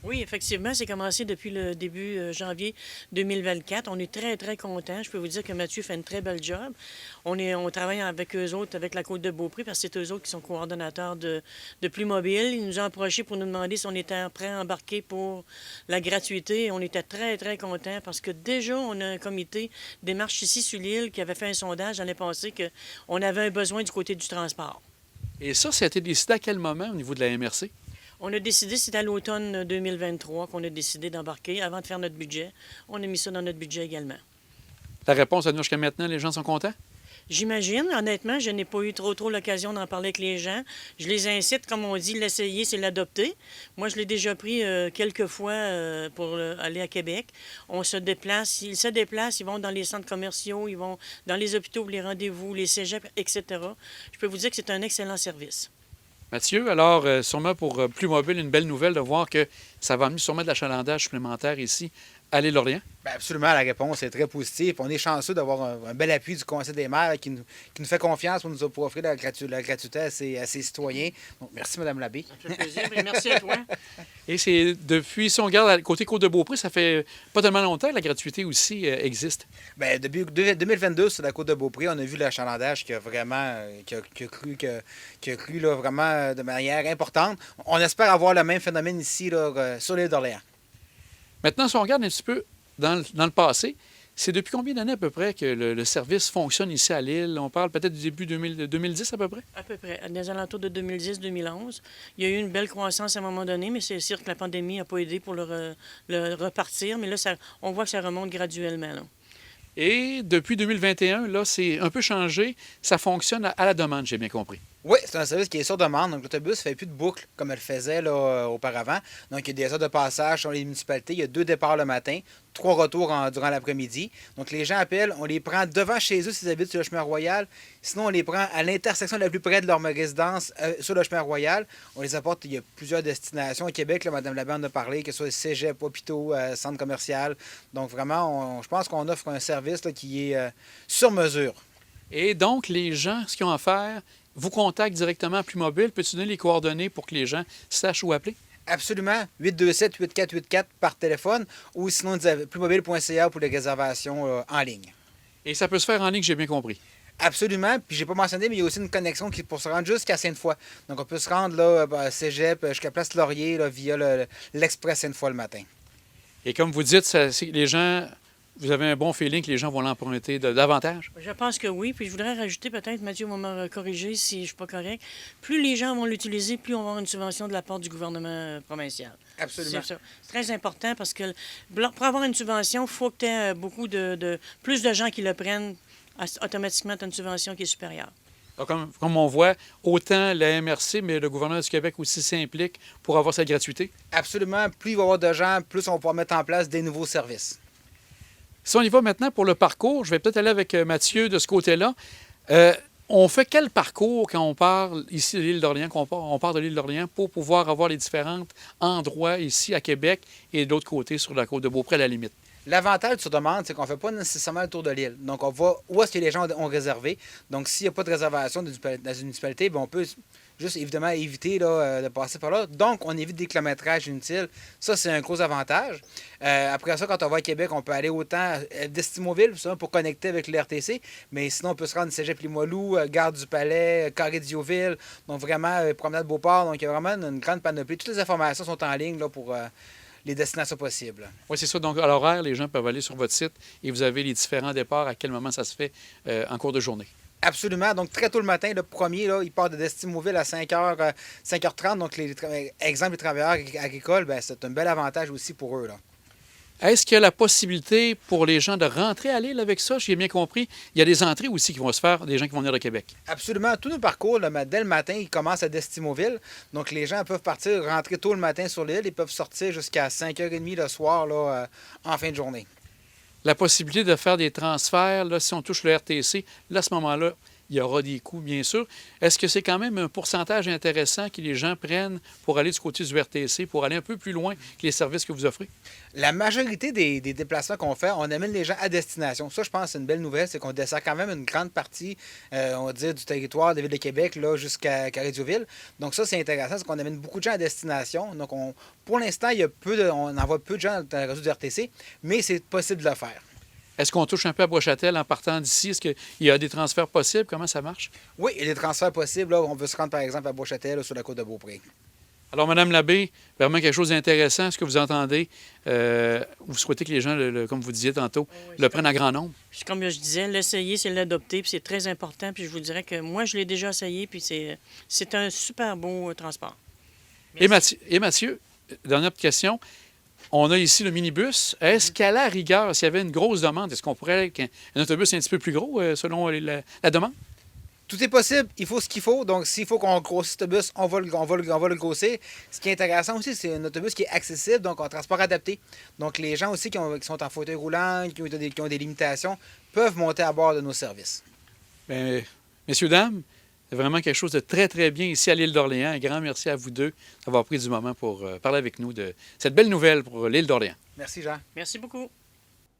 Oui, effectivement, c'est commencé depuis le début janvier 2024. On est très, très contents. Je peux vous dire que Mathieu fait une très belle job. On travaille avec eux autres, avec la Côte de Beaupré, parce que c'est eux autres qui sont coordonnateurs de Plus Mobile. Ils nous ont approchés pour nous demander si on était prêt à embarquer pour la gratuité. On était très, très contents parce que déjà, on a un comité des marches ici sur l'île qui avait fait un sondage l'année passée qu'on avait un besoin du côté du transport. Et ça a été décidé à quel moment au niveau de la MRC? On a décidé, c'était à l'automne 2023 qu'on a décidé d'embarquer avant de faire notre budget. On a mis ça dans notre budget également. La réponse à nous jusqu'à maintenant, les gens sont contents? J'imagine, honnêtement, je n'ai pas eu trop l'occasion d'en parler avec les gens. Je les incite, comme on dit, l'essayer, c'est l'adopter. Moi, je l'ai déjà pris quelques fois pour aller à Québec. On se déplace, ils se déplacent, ils vont dans les centres commerciaux, ils vont dans les hôpitaux pour les rendez-vous, les cégeps, etc. Je peux vous dire que c'est un excellent service. Mathieu, alors, sûrement pour Plus Mobile, une belle nouvelle de voir que ça va amener sûrement de l'achalandage supplémentaire ici à l'île d'Orléans. Bien, absolument, la réponse est très positive. On est chanceux d'avoir un bel appui du Conseil des maires qui nous fait confiance pour offrir la gratuité à ses citoyens. Donc, merci, Mme Labbé. Ça fait plaisir, et merci à toi. Et c'est depuis, si on regarde à côté Côte de Beaupré, ça fait pas tellement longtemps que la gratuité aussi existe. Bien, depuis 2022, sur la côte de Beaupré, on a vu l'achalandage qui a vraiment qui a cru là, vraiment de manière importante. On espère avoir le même phénomène ici là, sur l'île d'Orléans. Maintenant, si on regarde un petit peu dans le passé, c'est depuis combien d'années à peu près que le service fonctionne ici à l'île? On parle peut-être du début 2010 à peu près? À peu près, des alentours de 2010-2011. Il y a eu une belle croissance à un moment donné, mais c'est sûr que la pandémie n'a pas aidé pour le repartir. Mais là, on voit que ça remonte graduellement, là. Et depuis 2021, là, c'est un peu changé. Ça fonctionne à la demande, j'ai bien compris. Oui, c'est un service qui est sur demande. Donc, l'autobus ne fait plus de boucle comme elle faisait là, auparavant. Donc, il y a des heures de passage sur les municipalités. Il y a 2 départs le matin, 3 retours durant l'après-midi. Donc, les gens appellent, on les prend devant chez eux s'ils habitent sur le chemin Royal. Sinon, on les prend à l'intersection la plus près de leur résidence sur le chemin Royal. On les apporte, il y a plusieurs destinations au Québec. Là, Mme Labbé en a parlé, que ce soit cégep, hôpitaux, centre commercial. Donc, vraiment, je pense qu'on offre un service là, qui est sur mesure. Et donc, les gens, ce qu'ils ont à faire, vous contactent directement à Plus Mobile. Peux-tu donner les coordonnées pour que les gens sachent où appeler? Absolument. 827-8484 par téléphone ou sinon plusmobile.ca pour les réservations en ligne. Et ça peut se faire en ligne, j'ai bien compris. Absolument. Puis j'ai pas mentionné, mais il y a aussi une connexion qui pour se rendre jusqu'à Sainte-Foy. Donc on peut se rendre là, à Cégep jusqu'à Place Laurier là, via l'Express Sainte-Foy le matin. Et comme vous dites, les gens, vous avez un bon feeling que les gens vont l'emprunter davantage? Je pense que oui. Puis je voudrais rajouter peut-être, Mathieu va me corriger si je ne suis pas correct. Plus les gens vont l'utiliser, plus on va avoir une subvention de la part du gouvernement provincial. Absolument. C'est très important parce que pour avoir une subvention, il faut que tu aies plus de gens qui le prennent. Automatiquement, tu as une subvention qui est supérieure. Donc, comme on voit, autant la MRC, mais le gouvernement du Québec aussi s'implique pour avoir cette gratuité. Absolument. Plus il va y avoir de gens, plus on va pouvoir mettre en place des nouveaux services. Si on y va maintenant pour le parcours, je vais peut-être aller avec Mathieu de ce côté-là. On fait quel parcours quand on parle ici de l'île d'Orléans, on part de l'île d'Orléans pour pouvoir avoir les différents endroits ici à Québec et de l'autre côté sur la côte de Beaupré à la limite? L'avantage sur demande, c'est qu'on ne fait pas nécessairement le tour de l'île. Donc, on va où est-ce que les gens ont réservé. Donc, s'il n'y a pas de réservation dans une municipalité, bien, on peut juste évidemment éviter là, de passer par là. Donc, on évite des kilométrages inutiles. Ça, c'est un gros avantage. Après ça, quand on va à Québec, on peut aller autant d'Estimoville pour connecter avec l'RTC, mais sinon, on peut se rendre à Cégep-Limoilou, Gare du Palais, Carré-Diouville, donc vraiment Promenade Beauport. Donc, il y a vraiment une grande panoplie. Toutes les informations sont en ligne là, pour les destinations possibles. Oui, c'est ça. Donc, à l'horaire, les gens peuvent aller sur votre site et vous avez les différents départs, à quel moment ça se fait en cours de journée. Absolument. Donc, très tôt le matin, le premier, là, il part de Destimoville à 5h30. Donc, exemple, les travailleurs agricoles, bien, c'est un bel avantage aussi pour eux. Là. Est-ce qu'il y a la possibilité pour les gens de rentrer à l'île avec ça? J'ai bien compris. Il y a des entrées aussi qui vont se faire, des gens qui vont venir de Québec. Absolument. Tous nos parcours, là, dès le matin, ils commencent à Destimoville. Donc, les gens peuvent partir, rentrer tôt le matin sur l'île et peuvent sortir jusqu'à 5h30 le soir là, en fin de journée. La possibilité de faire des transferts, là, si on touche le RTC, là, à ce moment-là, il y aura des coûts, bien sûr. Est-ce que c'est quand même un pourcentage intéressant que les gens prennent pour aller du côté du RTC, pour aller un peu plus loin que les services que vous offrez? La majorité des déplacements qu'on fait, on amène les gens à destination. Ça, je pense, c'est une belle nouvelle, c'est qu'on dessert quand même une grande partie, on va dire, du territoire de la Ville de Québec là, jusqu'à Carré-Duville. Donc ça, c'est intéressant, c'est qu'on amène beaucoup de gens à destination. Donc pour l'instant, on envoie peu de gens dans le réseau du RTC, mais c'est possible de le faire. Est-ce qu'on touche un peu à Bois-Châtel en partant d'ici? Est-ce qu'il y a des transferts possibles? Comment ça marche? Oui, il y a des transferts possibles. Là, on veut se rendre, par exemple, à Bois-Châtel, sur la côte de Beaupré. Alors, Mme Labbé, vraiment quelque chose d'intéressant, ce que vous entendez. Vous souhaitez que les gens, comme vous disiez tantôt, le prennent à grand nombre? Puis comme je disais, l'essayer, c'est l'adopter, puis c'est très important. Puis je vous dirais que moi, je l'ai déjà essayé, puis c'est un super beau transport. Et Mathieu, dernière petite question. On a ici le minibus. Est-ce qu'à la rigueur, s'il y avait une grosse demande, est-ce qu'on pourrait aller avec un autobus un petit peu plus gros selon la demande? Tout est possible, il faut ce qu'il faut. Donc, s'il faut qu'on grossisse l'autobus, on va le grossir. Ce qui est intéressant aussi, c'est un autobus qui est accessible, donc un transport adapté. Donc, les gens aussi qui sont en fauteuil roulant, qui ont des limitations, peuvent monter à bord de nos services. Bien, messieurs, dames, c'est vraiment quelque chose de très, très bien ici à l'île d'Orléans. Un grand merci à vous deux d'avoir pris du moment pour parler avec nous de cette belle nouvelle pour l'île d'Orléans. Merci, Jean. Merci beaucoup.